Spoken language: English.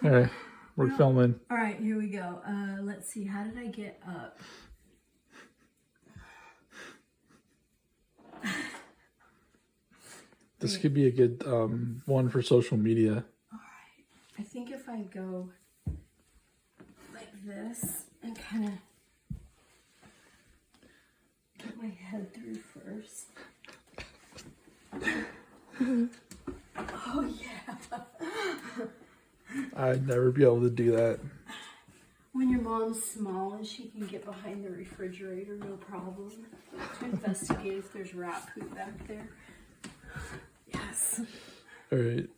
All right, we're filming. All right, here we go. Let's see. How did I get up? This could be a good one for social media. All right. I think if I go like this and kind of get my head through first. Oh, yeah. I'd never be able to do that. When your mom's small and she can get behind the refrigerator, no problem. To investigate if there's rat poop back there. Yes. All right.